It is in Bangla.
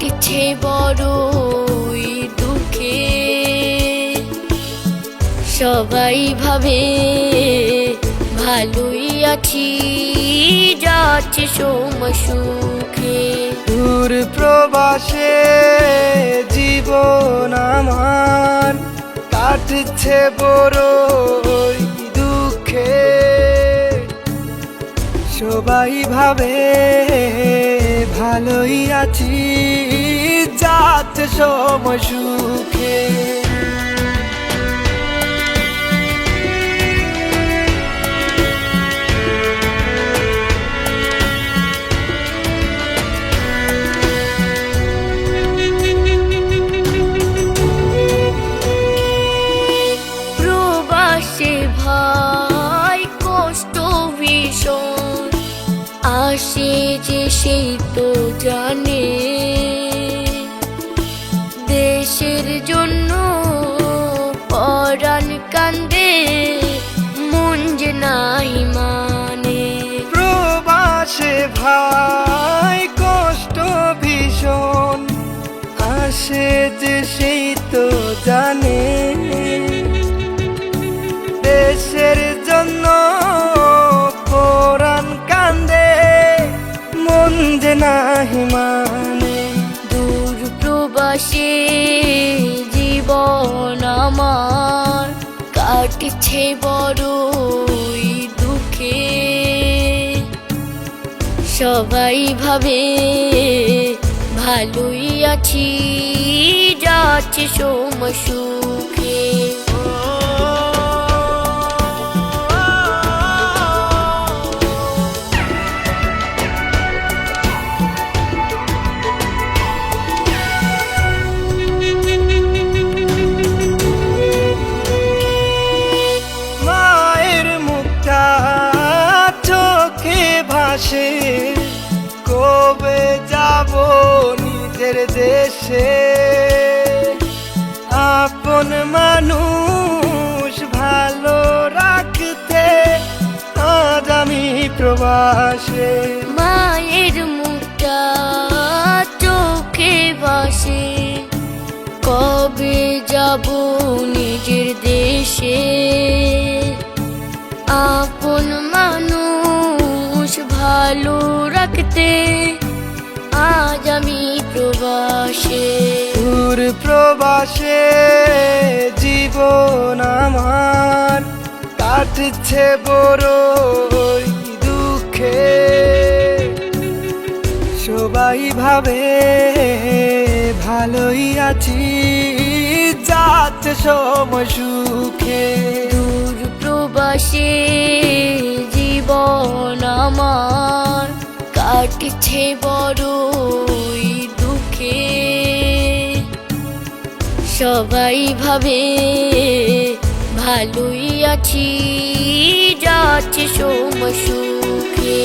কাটছে বড়ই দুঃখে। সবাই ভাবে ভালোই আছি, যাচ্ছে সময় সুখে। দূর প্রবাসে জীবন আমার কাটছে বড়ই দুঃখে। সবাই ভাবে ভালোই আছি, যাচ্ছে সময় সুখে। প্রবাসে ভাই কষ্ট ভীষণ, আসে যে সেই তো জানে। দেশের জন্য পরাণ কান্দে, মন যে নাই মানে। প্রবাসে ভাই কষ্ট ভীষণ, আসে যে সেই তো জানে। দেশের জন্য পরাণ কান্দে, মন যে নাহি মানে। দূর প্রবাসে জীবন আমার কাটছে বড়ই দুঃখে। সবাই ভাবে ভালোই আছি, যাচ্ছে সময় সুখে। মায়ের মুখটা চোখে ভাসে, কবে যাব নিজের দেশে। আপন মানুষ ভালো রাখতে আজ আমি প্রবাসে। মায়ের মুখটা চোখে ভাসে, কবে যাব নিজের দেশে। আপন মানুষ ভালো রাখতে আজ আমি প্রবাসে। দূর প্রবাসে জীবন আমার কাটছে বড়ই দুঃখে। সবাই ভাবে ভালোই আছি, যাচ্ছে সময় সুখে। দূর প্রবাসে জীবন আমার কাটছে বড়ই দুঃখে। সবাই ভাবে ভালোই আছি, যাচ্ছে সময় সুখে।